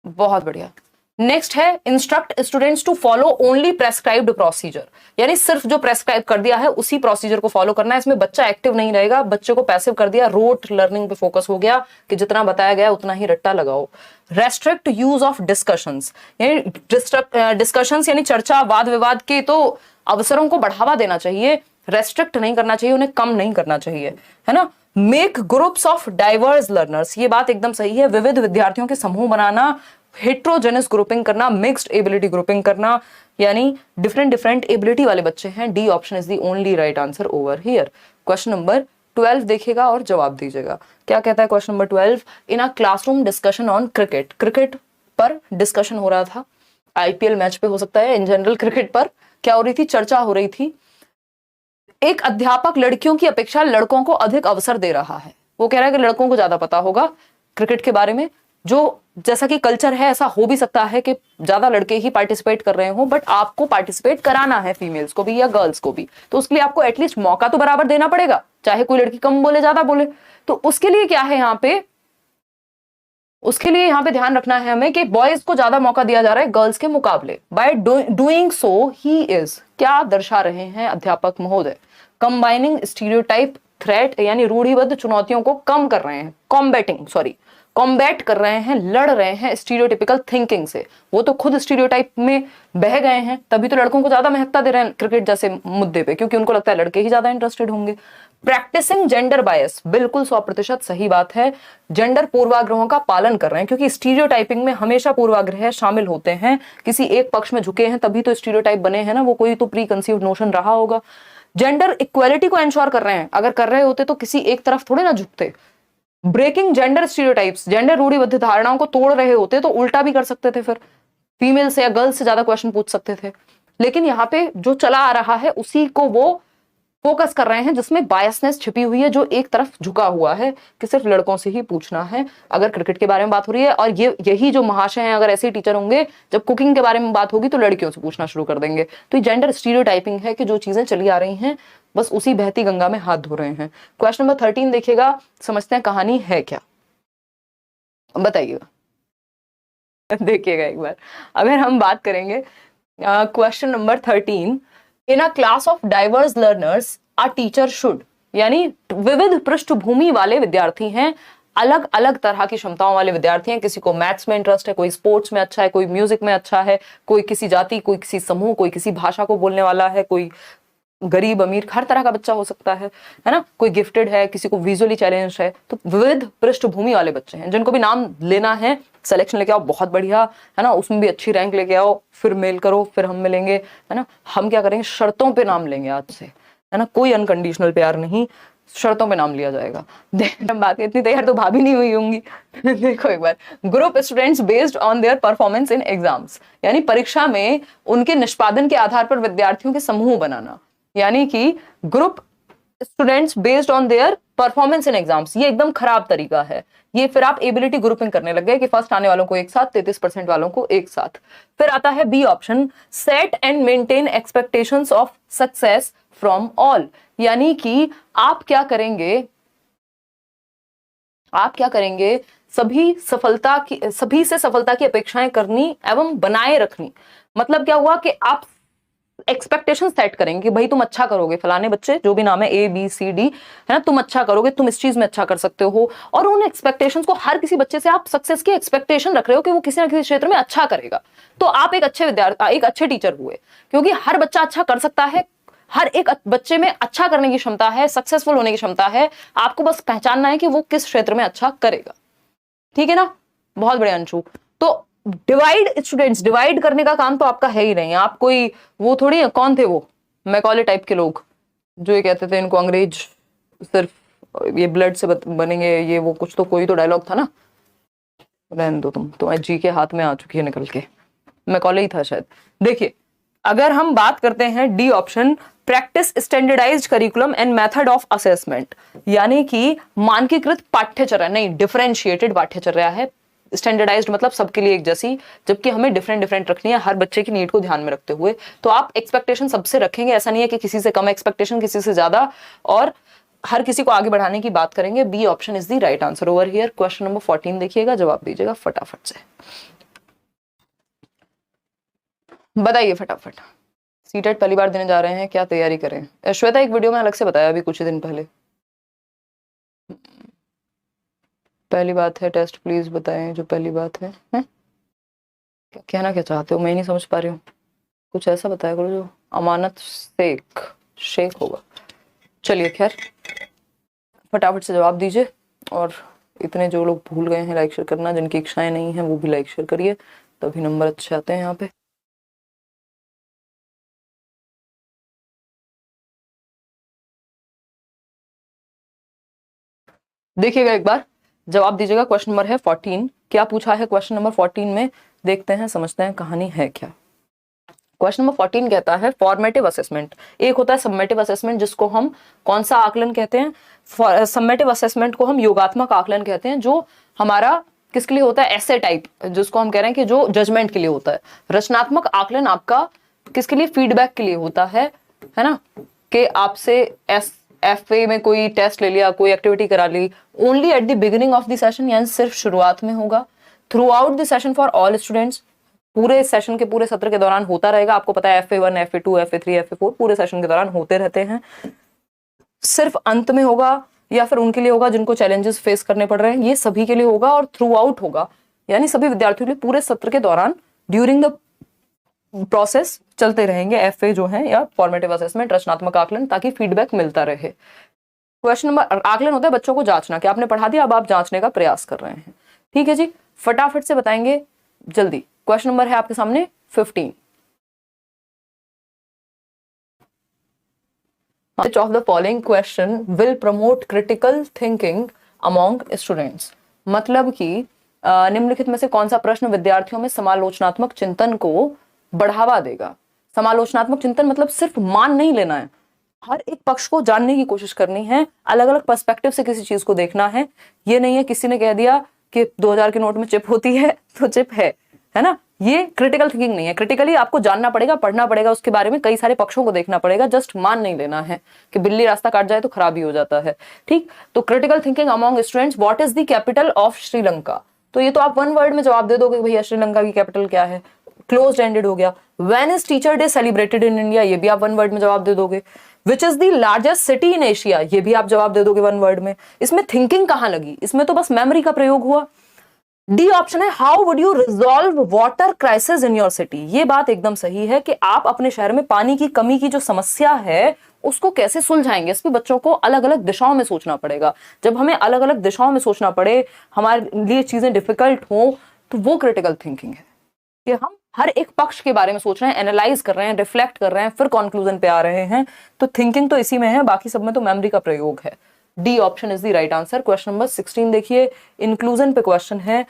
[SPEAKER 1] बहुत बढ़िया। नेक्स्ट है, instruct students to follow only prescribed procedure, यानी सिर्फ जो प्रेस्क्राइब कर दिया है उसी प्रोसीजर को फॉलो करना है। इसमें बच्चा एक्टिव नहीं रहेगा, बच्चे को पैसिव कर दिया, रोट लर्निंग पे फोकस हो गया कि जितना बताया गया उतना ही रट्टा लगाओ। रेस्ट्रिक्ट यूज ऑफ डिस्कशंस, यानी डिस्कशंस यानी चर्चा, वाद विवाद के तो अवसरों को बढ़ावा देना चाहिए, रेस्ट्रिक्ट नहीं करना चाहिए, उन्हें कम नहीं करना चाहिए, है ना। Make groups of diverse learners, ये बात एकदम सही है, विविध विद्यार्थियों के समूह बनाना, हेट्रोजेनस ग्रुपिंग करना, मिक्स्ड एबिलिटी ग्रुपिंग करना, यानी डिफरेंट एबिलिटी वाले बच्चे हैं। D option is the only right answer over here. Question number 12 देखिएगा और जवाब दीजिएगा। क्या कहता है question number 12? In a classroom discussion on cricket, cricket पर डिस्कशन हो रहा था, आईपीएल मैच पे हो सकता है, इन जनरल क्रिकेट पर क्या हो रही थी, चर्चा हो रही थी। एक अध्यापक लड़कियों की अपेक्षा लड़कों को अधिक अवसर दे रहा है। वो कह रहा है कि लड़कों को ज्यादा पता होगा क्रिकेट के बारे में, जो जैसा कि कल्चर है ऐसा हो भी सकता है कि ज्यादा लड़के ही पार्टिसिपेट कर रहे हो, बट आपको पार्टिसिपेट कराना है फीमेल्स को भी या गर्ल्स को भी, तो उसके लिए आपको एटलीस्ट मौका तो बराबर देना पड़ेगा, चाहे कोई लड़की कम बोले ज्यादा बोले। तो उसके लिए क्या है यहाँ पे, उसके लिए यहाँ पे ध्यान रखना है हमें कि बॉयज को ज्यादा मौका दिया जा रहा है गर्ल्स के मुकाबले। By doing so he is, क्या दर्शा रहे हैं अध्यापक महोदय, कंबाइनिंग स्टीरियोटाइप थ्रेट, यानी रूढ़िबद्ध चुनौतियों को कम कर रहे हैं, कॉम्बैटिंग कॉम्बैट कर रहे हैं, लड़ रहे हैं स्टीरियोटिपिकल थिंकिंग से। वो तो खुद स्टीरियोटाइप में बह गए हैं, तभी तो लड़कों को ज्यादा महत्ता दे रहे हैं क्रिकेट जैसे मुद्दे पे, क्योंकि उनको लगता है लड़के ही ज्यादा इंटरेस्टेड होंगे। प्रैक्टिसिंग जेंडर बायस, बिल्कुल 100% सही बात है। जेंडर पूर्वाग्रहों का पालन कर रहे हैं, क्योंकि स्टीरियोटाइपिंग में हमेशा पूर्वाग्रह शामिल होते हैं। किसी एक पक्ष में झुके हैं तभी तो स्टीरियोटाइप बने हैं ना, वो कोई तो प्री कंसीव्ड नोशन रहा होगा। जेंडर इक्वालिटी को एंश्योर कर रहे हैं, अगर कर रहे होते तो किसी एक तरफ थोड़े ना झुकते। ब्रेकिंग जेंडर स्टीरियोटाइप्स, जेंडर रूढ़िबद्ध धारणाओं को तोड़ रहे होते तो उल्टा भी कर सकते थे, फिर फीमेल से या गर्ल्स से ज्यादा क्वेश्चन पूछ सकते थे। लेकिन यहाँ पे जो चला आ रहा है उसी को वो फोकस कर रहे हैं, जिसमें बायसनेस छिपी हुई है, जो एक तरफ झुका हुआ है कि सिर्फ लड़कों से ही पूछना है अगर क्रिकेट के बारे में बात हो रही है। और यही जो महाशय हैं, अगर ऐसे टीचर होंगे, जब कुकिंग के बारे में बात होगी तो लड़कियों से पूछना शुरू कर देंगे। तो ये जेंडर स्टीरियोटाइपिंग है कि जो चीजें चली आ रही हैं बस उसी बहती गंगा में हाथ धो रहे हैं। क्वेश्चन नंबर 13 देखिएगा, समझते हैं कहानी है क्या, बताइएगा। देखिएगा एक बार, अगर हम बात करेंगे question number 13, in a class of diverse learners a teacher should, यानी विविध पृष्ठभूमि वाले विद्यार्थी हैं, अलग अलग तरह की क्षमताओं वाले विद्यार्थी हैं। किसी को मैथ्स में इंटरेस्ट है, कोई स्पोर्ट्स में अच्छा है, कोई म्यूजिक में अच्छा है, कोई किसी जाति, कोई किसी समूह, कोई किसी भाषा को बोलने वाला है, कोई गरीब अमीर, हर तरह का बच्चा हो सकता है ना। कोई गिफ्टेड है, किसी को विजुअली चैलेंज है। तो विविध पृष्ठभूमि वाले बच्चे हैं, जिनको भी नाम लेना है सिलेक्शन लेके आओ, बहुत बढ़िया है ना, उसमें भी अच्छी रैंक लेके आओ, फिर मेल करो, फिर हम मिलेंगे, है ना। हम क्या करेंगे, शर्तों पे नाम लेंगे आज से, है ना, कोई अनकंडीशनल प्यार नहीं, शर्तों पे नाम लिया जाएगा। हम बात इतनी तैयार तो भाभी नहीं हुई होंगी। देखो एक बार, group students based on their performance in exams, यानी परीक्षा में उनके निष्पादन के आधार पर विद्यार्थियों के समूह बनाना, यानी कि group students based on their performance in exams. ये एकदम खराब तरीका है। ये फिर आप एबिलिटी ग्रुपिंग करने लग गए कि फर्स्ट आने वालों को एक साथ, 33% वालों को एक साथ। फिर आता है B option, set and maintain expectations of success from all, यानी कि आप क्या करेंगे, सभी से सफलता की अपेक्षाएं करनी एवं बनाए रखनी। मतलब क्या हुआ कि आप एक्सपेक्टेशन सेट करेंगे कि भाई तुम अच्छा करोगे, फलाने बच्चे जो भी नाम है ABCD, है ना, तुम अच्छा करोगे, तुम इस चीज में अच्छा कर सकते हो। और उन एक्सपेक्टेशंस को, हर किसी बच्चे से आप सक्सेस की एक्सपेक्टेशन रख रहे हो कि वो किसी ना किसी क्षेत्र में अच्छा करेगा। तो आप एक अच्छे विद्यार्थी, एक अच्छे टीचर हुए, क्योंकि हर बच्चा अच्छा कर सकता है, हर एक बच्चे में अच्छा करने की क्षमता है, सक्सेसफुल होने की क्षमता है। आपको बस पहचानना है कि वो किस क्षेत्र में अच्छा करेगा। ठीक है ना, बहुत बढ़िया अंशु। तो डिवाइड स्टूडेंट्स, डिवाइड करने का काम तो आपका है ही नहीं। आप कोई वो थोड़ी है, कौन थे वो मैकॉले टाइप के लोग जो ये कहते थे इनको अंग्रेज सिर्फ ये ब्लड से बनेंगे, ये वो कुछ तो कोई तो डायलॉग था ना, रहने दो तुम तो जी के हाथ में आ चुकी है निकल के, मैकॉले ही था शायद। देखिए अगर हम बात करते हैं D option, practice standardised curriculum and method of assessment, यानी कि मानकीकृत पाठ्यचर्या, नहीं डिफरेंशिएटेड पाठ्यचर्या है। स्टैंडर्डाइज्ड मतलब सबके लिए एक जैसी, जबकि हमें डिफरेंट डिफरेंट रखनी है, हर बच्चे की नीड को ध्यान में रखते हुए। तो आप एक्सपेक्टेशन सबसे रखेंगे, ऐसा नहीं है कि किसी से कम एक्सपेक्टेशन, किसी से ज्यादा, और हर किसी को आगे बढ़ाने की बात करेंगे। B option is the right answer over here. Question number 14 देखिएगा, जवाब दीजिएगा फटाफट से, बताइए फटाफट। सीटेट पहली बार देने जा रहे हैं, क्या तैयारी करें? श्वेता एक वीडियो में अलग से बताया अभी कुछ दिन पहले। पहली बात है टेस्ट प्लीज बताएं, जो पहली बात है, क्या कहना क्या चाहते हो, मैं नहीं समझ पा रही हूँ। कुछ ऐसा बताया करो जो अमानत शेख होगा। चलिए खैर फटाफट से जवाब दीजिए, और इतने जो लोग भूल गए हैं लाइक शेयर करना, जिनकी इच्छाएं नहीं है वो भी लाइक शेयर करिए, तभी नंबर अच्छे आते हैं यहाँ पे। देखिएगा एक बार, जवाब दीजिएगा। क्वेश्चन नंबर है 14, क्या पूछा है क्वेश्चन नंबर 14 में, देखते हैं समझते हैं कहानी है क्या। क्वेश्चन नंबर 14 कहता है फॉर्मेटिव असेसमेंट। एक होता है सबमेटिव असेसमेंट, जिसको हम कौन सा आकलन कहते हैं, सबमेटिव असेसमेंट को हम योगात्मक आकलन कहते हैं, जो हमारा किसके लिए होता है, ऐसे टाइप, जिसको हम कह रहे हैं कि जो जजमेंट के लिए होता है। रचनात्मक आकलन आपका किसके लिए, फीडबैक के लिए होता है ना, कि आपसे FA में कोई टेस्ट ले लिया, कोई एक्टिविटी करा ली, only at the beginning of the session, यानी सिर्फ शुरुआत में होगा। Throughout the session for all students, पूरे सेशन के पूरे सत्र के दौरान होता रहेगा। आपको पता है FA1 FA2 FA3 FA4 पूरे सेशन के दौरान होते रहते हैं। सिर्फ अंत में होगा, या फिर उनके लिए होगा जिनको चैलेंजेस फेस करने पड़ रहे हैं, ये सभी के लिए होगा और थ्रू आउट होगा, यानी सभी विद्यार्थियों के लिए पूरे सत्र के दौरान ड्यूरिंग द प्रोसेस चलते रहेंगे एफए जो है या फॉर्मेटिव असेसमेंट, रचनात्मक आकलन, ताकि फीडबैक मिलता रहे। क्वेश्चन नंबर, आकलन होता है बच्चों को जांचना कि आपने पढ़ा दिया, अब आप जांचने का प्रयास कर रहे हैं। ठीक है जी, फटाफट से बताएंगे जल्दी। क्वेश्चन नंबर है आपके सामने 15। Which of the following question will promote critical thinking among students? मतलब कि निम्नलिखित में से कौन सा प्रश्न विद्यार्थियों में समालोचनात्मक चिंतन को बढ़ावा देगा? समालोचनात्मक चिंतन मतलब सिर्फ मान नहीं लेना है, हर एक पक्ष को जानने की कोशिश करनी है, अलग अलग पर्सपेक्टिव से किसी चीज को देखना है। ये नहीं है किसी ने कह दिया कि 2000 के नोट में चिप होती है तो चिप है ना, ये क्रिटिकल थिंकिंग नहीं है। क्रिटिकली आपको जानना पड़ेगा, पढ़ना पड़ेगा, उसके बारे में कई सारे पक्षों को देखना पड़ेगा, जस्ट मान नहीं लेना है कि बिल्ली रास्ता काट जाए तो खराबी हो जाता है। ठीक, तो critical thinking among students, what is the capital of Sri Lanka? तो ये तो आप वन वर्ड में जवाब दे दोगे भैया श्रीलंका की कैपिटल क्या है, क्लोज एंडेड हो गया। When is teacher day celebrated in India, ये भी आप वन वर्ड में जवाब दे दोगे। Which is the largest city in Asia, ये भी आप जवाब दे दोगे वन वर्ड में। इसमें थिंकिंग कहां लगी, इसमें तो बस मेमोरी का प्रयोग हुआ। डी ऑप्शन है, how would you resolve water crisis in your city, ये बात एकदम सही है कि आप अपने शहर में पानी की कमी की जो समस्या है उसको कैसे सुलझाएंगे। इस पे बच्चों को अलग अलग दिशाओं में सोचना पड़ेगा। जब हमें अलग अलग दिशाओं में सोचना पड़े, हमारे लिए चीजें डिफिकल्ट हो, तो वो क्रिटिकल थिंकिंग है कि हम हर एक पक्ष के बारे में सोच रहे हैं, एनालाइज कर रहे हैं, रिफ्लेक्ट कर रहे हैं, फिर कंक्लूजन पे आ रहे हैं। तो थिंकिंग तो इसी में है, बाकी सब में तो मेमोरी का प्रयोग है। D option is the right answer. Question number 16 देखिए, इंक्लूजन पे क्वेश्चन है।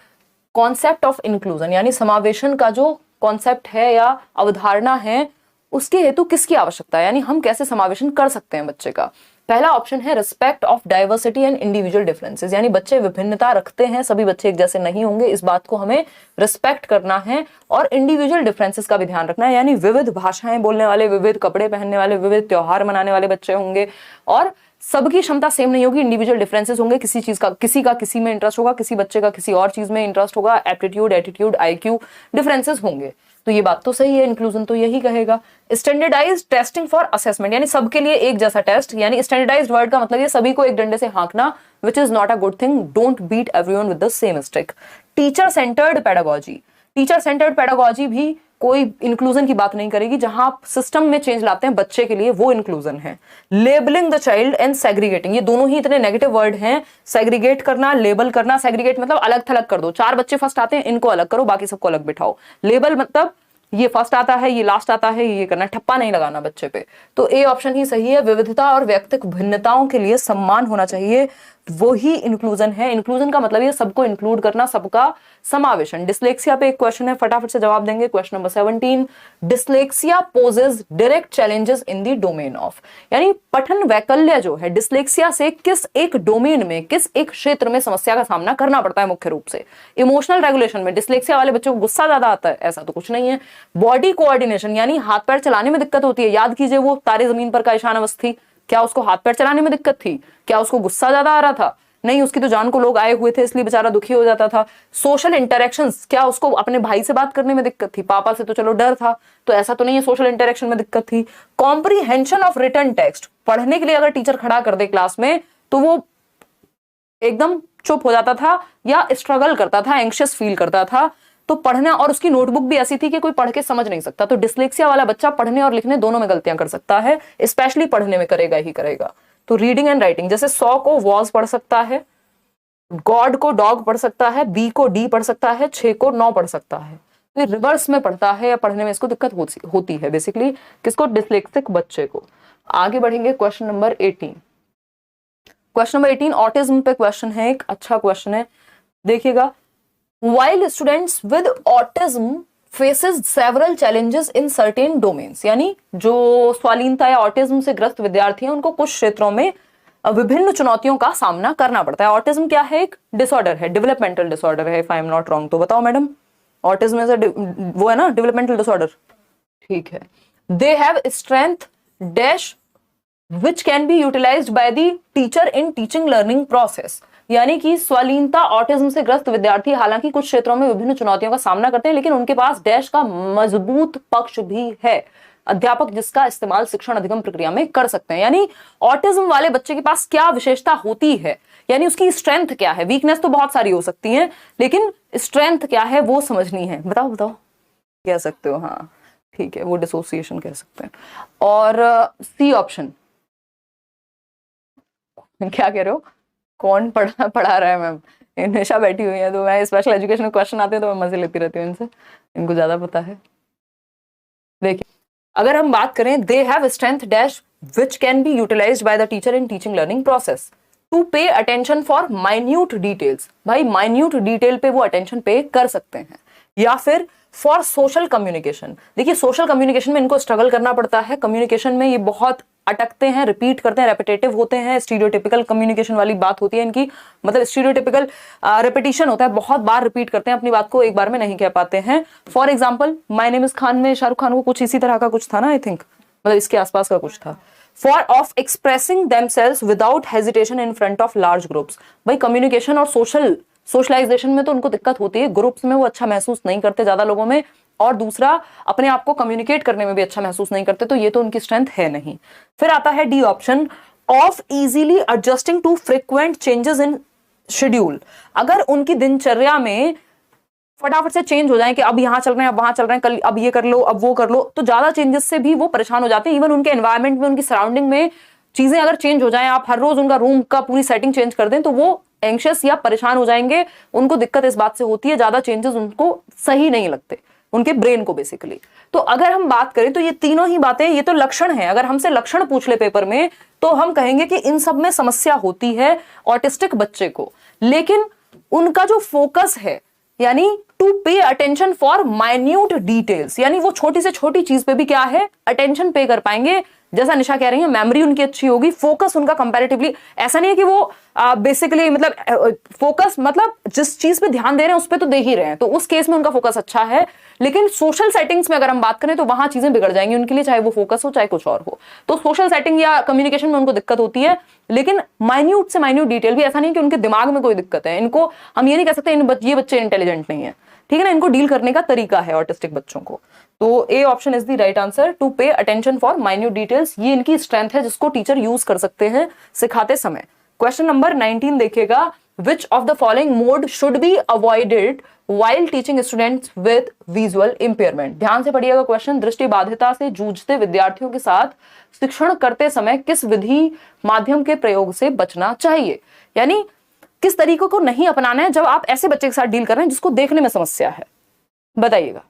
[SPEAKER 1] कॉन्सेप्ट ऑफ इंक्लूजन यानी समावेशन का जो कॉन्सेप्ट है या अवधारणा है, उसके हेतु किसकी आवश्यकता है, यानी हम कैसे समावेशन कर सकते हैं बच्चे का। पहला ऑप्शन है respect of diversity and individual differences, यानी बच्चे विभिन्नता रखते हैं, सभी बच्चे एक जैसे नहीं होंगे, इस बात को हमें रिस्पेक्ट करना है। और इंडिविजुअल डिफरेंसेस का भी ध्यान रखना है, यानी विविध भाषाएं बोलने वाले, विविध कपड़े पहनने वाले, विविध त्योहार मनाने वाले बच्चे होंगे और सबकी क्षमता सेम नहीं होगी, इंडिविजुअल डिफरेंसेस होंगे। किसी का किसी में इंटरेस्ट होगा, किसी बच्चे का किसी और चीज में इंटरेस्ट होगा, एप्टीट्यूड, एटीट्यूड, आईक्यू डिफरेंसेस होंगे। तो ये बात तो सही है, इंक्लूजन तो यही कहेगा। स्टैंडर्डाइज्ड टेस्टिंग फॉर असेसमेंट, यानी सबके लिए एक जैसा टेस्ट, यानी स्टैंडर्डाइज्ड वर्ड का मतलब ये सभी को एक डंडे से हाँकना, which is not a good thing. Don't beat everyone with the same stick. Teacher centred pedagogy, teacher centred pedagogy भी कोई इंक्लूजन की बात नहीं करेगी। जहां आप सिस्टम में चेंज लाते हैं बच्चे के लिए, वो इंक्लूजन है। Labelling the child and segregating, ये दोनों ही इतने नेगेटिव वर्ड हैं। सेग्रीगेट करना, लेबल करना। सेग्रीगेट मतलब अलग थलग कर दो, 4 बच्चे फर्स्ट आते हैं, इनको अलग करो, बाकी सबको अलग बिठाओ। लेबल मतलब ये फर्स्ट आता है, ये लास्ट आता है, ये करना, ठप्पा नहीं लगाना बच्चे पे। तो ए ऑप्शन ही सही है। विविधता और व्यक्तिगत भिन्नताओं के लिए सम्मान होना चाहिए, वो ही इंक्लूजन है। इंक्लूजन का मतलब ये सबको इंक्लूड करना, सबका समावेशन। डिस्लेक्सिया पे एक क्वेश्चन है, फटाफट से जवाब देंगे। Question number 17, dyslexia poses direct challenges in the domain of, यानी पठन वैकल्य जो है, डिस्लेक्सिया से किस एक डोमेन में, किस एक क्षेत्र में समस्या का सामना करना पड़ता है मुख्य रूप से। इमोशनल रेगुलेशन में डिस्लेक्सिया वाले बच्चों को गुस्सा ज्यादा आता है, ऐसा तो कुछ नहीं है। बॉडी कोऑर्डिनेशन यानी हाथ पैर चलाने में दिक्कत होती है। याद कीजिए वो तारे जमीन पर का ईशान अवस्थी, क्या उसको हाथ पैर चलाने में दिक्कत थी? क्या उसको गुस्सा ज्यादा आ रहा था? नहीं, उसकी तो जान को लोग आए हुए थे इसलिए बेचारा दुखी हो जाता था। सोशल इंटरेक्शंस, क्या उसको अपने भाई से बात करने में दिक्कत थी? पापा से तो चलो डर था, तो ऐसा तो नहीं है सोशल इंटरेक्शन में दिक्कत थी। कॉम्प्रीहेंशन ऑफ रिटन टेक्स्ट, पढ़ने के लिए अगर टीचर खड़ा कर दे क्लास में तो वो एकदम चुप हो जाता था या स्ट्रगल करता था, एंग्शियस फील करता था। तो पढ़ना, और उसकी नोटबुक भी ऐसी थी कि कोई पढ़ के समझ नहीं सकता। तो डिस्लेक्सिया वाला बच्चा पढ़ने और लिखने दोनों में गलतियां कर सकता है, स्पेशली पढ़ने में करेगा ही करेगा। तो रीडिंग एंड राइटिंग, जैसे 100 को वॉज पढ़ सकता है, गॉड को डॉग पढ़ सकता है, बी को डी पढ़ सकता है, 6 को 9 पढ़ सकता है। तो रिवर्स में पढ़ता है या पढ़ने में इसको दिक्कत होती है बेसिकली, किसको? डिस्लेक्सिक बच्चे को। आगे बढ़ेंगे question number 18। Question number 18 autism पे क्वेश्चन है, एक अच्छा क्वेश्चन है, देखिएगा। While students with autism faces several challenges in certain domains, यानी जो स्वालीनता या ऑटिज्म से ग्रस्त विद्यार्थी हैं उनको कुछ क्षेत्रों में विभिन्न चुनौतियों का सामना करना पड़ता है। ऑटिज्म क्या है? एक डिसऑर्डर है, डेवलपमेंटल डिसऑर्डर है, if I am not wrong. तो बताओ मैडम, ऑटिज्म इज वो है ना डेवलपमेंटल डिसऑर्डर, ठीक है। They have strength dash which can be utilised by the teacher in teaching learning process, यानी कि स्वालीनता ऑटिज्म से ग्रस्त विद्यार्थी हालांकि कुछ क्षेत्रों में विभिन्न चुनौतियों का सामना करते हैं, लेकिन उनके पास डैश का मजबूत पक्ष भी है। अध्यापक जिसका इस्तेमाल शिक्षण अधिगम प्रक्रिया में कर सकते हैं। यानी ऑटिज्म वाले बच्चे के पास क्या विशेषता होती है, यानी उसकी स्ट्रेंथ क्या है। वीकनेस तो बहुत सारी हो सकती है, लेकिन स्ट्रेंथ क्या है वो समझनी है। बताओ बताओ, कह सकते हो, हाँ ठीक है, वो डिसोसिएशन कह सकते हैं। और सी ऑप्शन क्या कह रहे हो, कौन पढ़ा रहा है मैम? निशा बैठी हुई है, तो मैं स्पेशल एजुकेशन क्वेश्चन आते हैं तो मैं मजे लेती रहती हूँ इनसे, इनको ज्यादा पता है। देखिए, अगर हम बात करें, they have strength dash which can be utilised by the teacher in teaching learning process to pay attention for minute details. भाई माइन्यूट डिटेल पे वो अटेंशन पे कर सकते हैं। या फिर फॉर सोशल कम्युनिकेशन, देखिए सोशल कम्युनिकेशन में इनको स्ट्रगल करना पड़ता है, कम्युनिकेशन में ये बहुत अटकते हैं, रिपीट करते हैं, रेपिटेटिव होते हैं, स्टीरियोटिपिकल कम्युनिकेशन वाली बात होती है इनकी, मतलब स्टीरियोटिपिकल रेपिटेशन होता है, बहुत बार रिपीट करते हैं अपनी बात को, एक बार में नहीं कह पाते हैं। For example my name is Khan में शाहरुख खान को कुछ इसी तरह का कुछ था ना, आई थिंक, मतलब इसके आसपास का कुछ था। For of expressing themselves without hesitation in front of large groups. भाई कम्युनिकेशन और सोशलाइजेशन में तो उनको दिक्कत होती है, ग्रुप्स में वो अच्छा महसूस नहीं करते ज्यादा लोगों में, और दूसरा अपने आप को कम्युनिकेट करने में भी अच्छा महसूस नहीं करते, तो ये तो उनकी स्ट्रेंथ है नहीं। फिर आता है D option, of easily adjusting to frequent changes in schedule. अगर उनकी दिनचर्या में फटाफट से चेंज हो जाए कि अब यहाँ चल रहे हैं, अब वहां चल रहे हैं, कल अब ये कर लो, अब वो कर लो, तो ज्यादा चेंजेस से भी वो परेशान हो जाते हैं। इवन उनके एनवायरमेंट में, उनकी सराउंडिंग में चीजें अगर चेंज हो जाएं, आप हर रोज उनका रूम का पूरी सेटिंग चेंज कर दें, तो वो एंग्शियस या परेशान हो जाएंगे। उनको दिक्कत इस बात से होती है, ज्यादा चेंजेस उनको सही नहीं लगते, उनके ब्रेन को बेसिकली। तो अगर हम बात करें तो ये तीनों ही बातें, ये तो लक्षण है। अगर हमसे लक्षण पूछ ले पेपर में तो हम कहेंगे कि इन सब में समस्या होती है ऑटिस्टिक बच्चे को, लेकिन उनका जो फोकस है, यानी to pay attention for minute details, यानी वो छोटी से छोटी चीज पे भी क्या है, अटेंशन पे कर पाएंगे। जैसा निशा कह रही है, मेमोरी उनकी अच्छी होगी, फोकस उनका कंपैरेटिवली, ऐसा नहीं है कि वो बेसिकली मतलब फोकस मतलब जिस चीज पे ध्यान दे रहे हैं उस पे तो दे ही रहे हैं, तो उस केस में उनका फोकस अच्छा है। लेकिन सोशल सेटिंग्स में अगर हम बात करें तो वहां चीजें बिगड़ जाएंगी उनके लिए, चाहे वो फोकस हो चाहे कुछ और हो। तो सोशल सेटिंग या कम्युनिकेशन में उनको दिक्कत होती है, लेकिन माइन्यूट से माइन्यूट डिटेल भी, ऐसा नहीं कि उनके दिमाग में कोई दिक्कत है। इनको हम ये नहीं कह सकते ये बच्चे इंटेलिजेंट नहीं है, ठीक है ना, इनको डील करने का तरीका है ऑटिस्टिक बच्चों को। तो A option is the right answer, to pay attention for minute details. ये इनकी स्ट्रेंथ है जिसको टीचर यूज कर सकते हैं सिखाते समय। क्वेश्चन नंबर 19 देखिएगा, विच of the following mode should be avoided while teaching students with visual impairment। ध्यान से पढ़िएगा क्वेश्चन, दृष्टि बाधिता से जूझते विद्यार्थियों के साथ शिक्षण करते समय किस विधि माध्यम के प्रयोग से बचना चाहिए, यानी किस तरीकों को नहीं अपनाना है जब आप ऐसे बच्चे के साथ डील कर रहे हैं जिसको देखने में समस्या है, बताइएगा।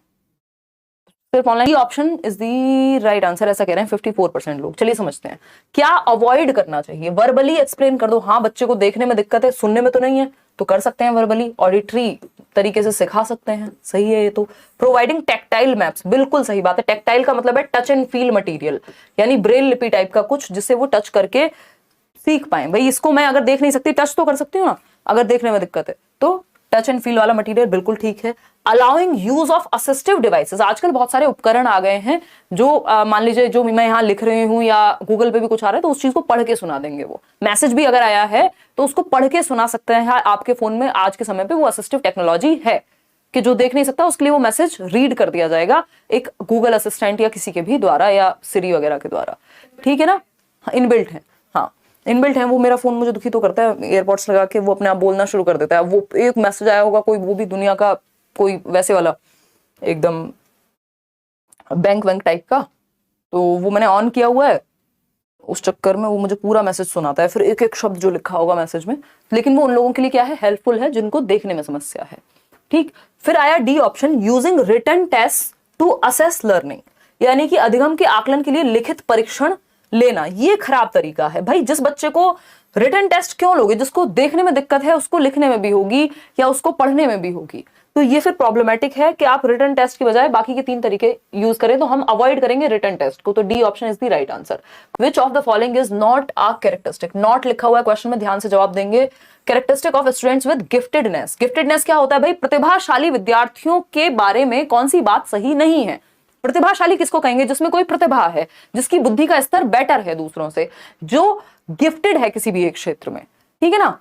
[SPEAKER 1] सिर्फ online option is the right answer, ऐसा कह रहे हैं 54% लोग। चलिए समझते हैं क्या अवॉइड करना चाहिए। वर्बली एक्सप्लेन कर दो, हाँ बच्चे को देखने में दिक्कत है, सुनने में तो नहीं है, तो कर सकते हैं वर्बली। ऑडिटरी तरीके से सिखा सकते हैं, सही है ये तो। प्रोवाइडिंग टेक्टाइल मैप्स, बिल्कुल सही बात है। टेक्टाइल का मतलब है टच एंड फील मटेरियल, यानी ब्रेल लिपि टाइप का कुछ जिससे वो टच करके सीख पाए। भाई इसको मैं अगर देख नहीं सकती, टच तो कर सकती हूँ ना, अगर देखने में दिक्कत है तो टच एंड फील वाला मटेरियल बिल्कुल ठीक है। Allowing use of assistive devices, आजकल बहुत सारे उपकरण आ गए हैं जो मान लीजिए जो मैं यहाँ लिख रही हूँ या गूगल पे भी कुछ आ रहा है तो उस चीज को पढ़ के सुना देंगे। वो मैसेज भी अगर आया है तो उसको पढ़ के सुना सकते हैं आपके फोन में। आज के समय पे वो असिस्टिव टेक्नोलॉजी है कि जो देख नहीं सकता उसके लिए वो मैसेज रीड कर दिया जाएगा एक गूगल असिस्टेंट या किसी के भी द्वारा या सिरी वगैरह के द्वारा, ठीक है ना, इनबिल्ट है। हाँ इनबिल्ट है, वो मेरा फोन मुझे दुखी तो करता है, एयरपोर्ट्स लगा के वो अपने आप बोलना शुरू कर देता है। वो एक मैसेज आया होगा कोई, वो भी दुनिया का कोई वैसे वाला एकदम बैंक वैंक टाइप का, तो वो मैंने ऑन किया हुआ है, उस चक्कर में वो मुझे पूरा मैसेज सुनाता है, फिर एक एक शब्द जो लिखा होगा मैसेज में। लेकिन वो उन लोगों के लिए क्या है, हेल्पफुल है जिनको देखने में समस्या है, ठीक। फिर आया D option, using written test to assess learning, यानी कि अधिगम के आकलन के लिए लिखित परीक्षण लेना। ये खराब तरीका है। भाई जिस बच्चे को रिटन टेस्ट क्यों लोगे, जिसको देखने में दिक्कत है उसको लिखने में भी होगी या उसको पढ़ने में भी होगी, तो ये फिर प्रॉब्लमेटिक है कि आप रिटन टेस्ट की बजाय बाकी के 3 तरीके यूज करें। तो हम अवॉइड करेंगे रिटन टेस्ट को, तो D option is the right answer. Which of the following is not a characteristic, not लिखा हुआ है क्वेश्चन में, ध्यान से जवाब देंगे। Characteristic of students with giftedness, giftedness क्या होता है भाई, प्रतिभाशाली विद्यार्थियों के बारे में कौन सी बात सही नहीं है। प्रतिभाशाली किसको कहेंगे, जिसमें कोई प्रतिभा है, जिसकी बुद्धि का स्तर बेटर है दूसरों से, जो गिफ्टेड है किसी भी एक क्षेत्र में, ठीक है ना,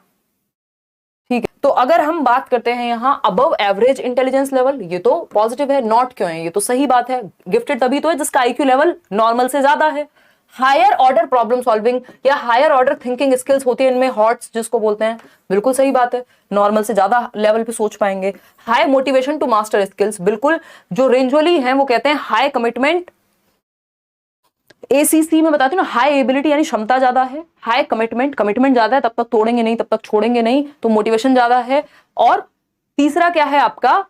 [SPEAKER 1] ठीक है, तो अगर हम बात करते हैं यहाँ अबव एवरेज इंटेलिजेंस लेवल, ये तो पॉजिटिव है, नॉट क्यों है, ये तो सही बात है, गिफ्टेड तभी तो है जिसका आईक्यू लेवल नॉर्मल से ज्यादा है। हायर ऑर्डर प्रॉब्लम सॉल्विंग या हायर ऑर्डर थिंकिंग स्किल्स होती है इनमें, हॉट्स जिसको बोलते हैं, बिल्कुल सही बात है, नॉर्मल से ज्यादा लेवल पे सोच पाएंगे। High motivation to master skills, बिल्कुल, जो रेंजोली हैं वो कहते हैं हाई कमिटमेंट, एसीसी में बताती हूँ ना, हाई एबिलिटी यानी क्षमता ज्यादा है, हाई कमिटमेंट, कमिटमेंट ज्यादा है, तब तक तोड़ेंगे नहीं, तब तक छोड़ेंगे नहीं, तो मोटिवेशन ज्यादा है। और तीसरा क्या है आपका,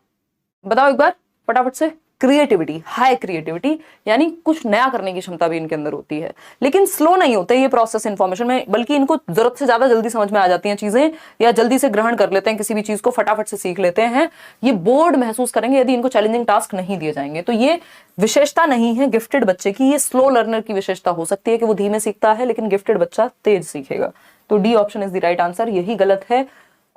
[SPEAKER 1] बताओ एक बार फटाफट से, क्रिएटिविटी, हाई क्रिएटिविटी यानी कुछ नया करने की क्षमता भी इनके अंदर होती है। लेकिन स्लो नहीं होते ये प्रोसेस इंफॉर्मेशन में, बल्कि इनको जरूरत से ज्यादा जल्दी समझ में आ जाती हैं चीजें, या जल्दी से ग्रहण कर लेते हैं किसी भी चीज को, फटाफट से सीख लेते हैं। ये बोर्ड महसूस करेंगे यदि इनको चैलेंजिंग टास्क नहीं दिए जाएंगे। तो ये विशेषता नहीं है गिफ्टेड बच्चे की, ये स्लो लर्नर की विशेषता हो सकती है कि वो धीमे सीखता है, लेकिन गिफ्टेड बच्चा तेज सीखेगा। तो D option is the right answer, यही गलत है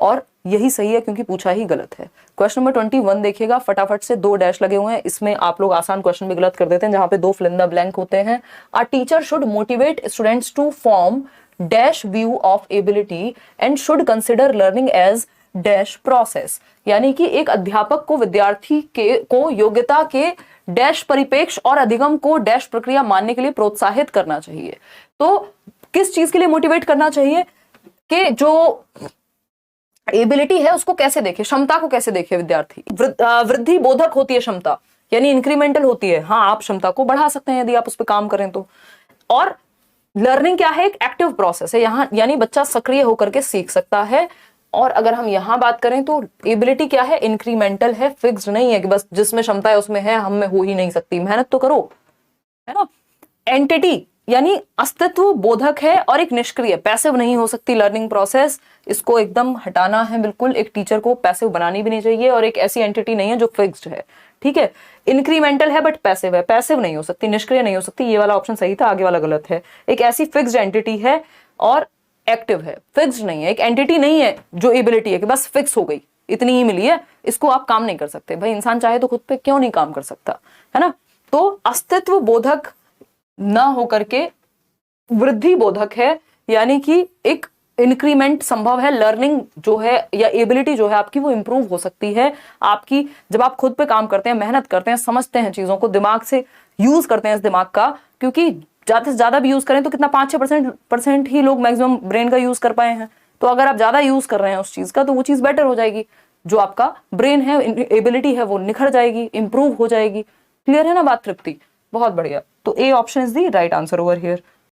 [SPEAKER 1] और यही सही है क्योंकि पूछा ही गलत है। क्वेश्चन नंबर 21 देखिएगा, फटाफट से 2 डैश लगे हुए हैं, इसमें आप लोग आसान क्वेश्चन भी गलत कर देते हैं जहां पे 2 फिल इन द ब्लैंक होते हैं। A teacher should motivate students to form dash view of ability and should consider learning as dash process, यानी कि एक अध्यापक को विद्यार्थी को योग्यता के डैश परिपेक्ष और अधिगम को डैश प्रक्रिया मानने के लिए प्रोत्साहित करना चाहिए। तो किस चीज के लिए मोटिवेट करना चाहिए, कि जो एबिलिटी है उसको कैसे देखे, क्षमता को कैसे देखे विद्यार्थी। वृद्धि बोधक होती है क्षमता, यानी इंक्रीमेंटल होती है, हाँ आप क्षमता को बढ़ा सकते हैं यदि आप उस पर काम करें तो। और लर्निंग क्या है, एक एक्टिव प्रोसेस है यहाँ, यानी बच्चा सक्रिय होकर के सीख सकता है। और अगर हम यहाँ बात करें तो एबिलिटी क्या है, इंक्रीमेंटल है, फिक्स्ड नहीं है कि बस जिसमें क्षमता है उसमें है, हम में हो ही नहीं सकती, मेहनत तो करो, है ना। एंटिटी यानी अस्तित्व बोधक है और एक निष्क्रिय, पैसिव नहीं हो सकती लर्निंग प्रोसेस, इसको एकदम हटाना है बिल्कुल, एक टीचर को पैसिव बनानी भी नहीं चाहिए, और एक ऐसी एंटिटी नहीं है जो फिक्स्ड है, ठीक है। इंक्रीमेंटल है बट पैसिव है, पैसिव नहीं हो सकती, निष्क्रिय नहीं हो सकती, ये वाला ऑप्शन सही था, आगे वाला गलत है। एक ऐसी फिक्स्ड एंटिटी है और एक्टिव है, फिक्स्ड नहीं है, एक एंटिटी नहीं है जो एबिलिटी है कि बस फिक्स हो गई, इतनी ही मिली है, इसको आप काम नहीं कर सकते। भाई इंसान चाहे तो खुद पे क्यों नहीं काम कर सकता, है ना। तो अस्तित्व बोधक ना होकर के वृद्धि बोधक है, यानी कि एक इंक्रीमेंट संभव है, लर्निंग जो है या एबिलिटी जो है आपकी वो इंप्रूव हो सकती है आपकी, जब आप खुद पे काम करते हैं, मेहनत करते हैं, समझते हैं चीजों को, दिमाग से यूज करते हैं इस दिमाग का, क्योंकि ज्यादा से ज्यादा भी यूज करें तो कितना 5-6% ही लोग मैक्सिमम ब्रेन का यूज कर पाए हैं। तो अगर आप ज्यादा यूज कर रहे हैं उस चीज का तो वो चीज बेटर हो जाएगी, जो आपका ब्रेन है, एबिलिटी है वो निखर जाएगी, इंप्रूव हो जाएगी। क्लियर है ना बात तृप्ति, बहुत बढ़िया। तो A option is the right answer over here.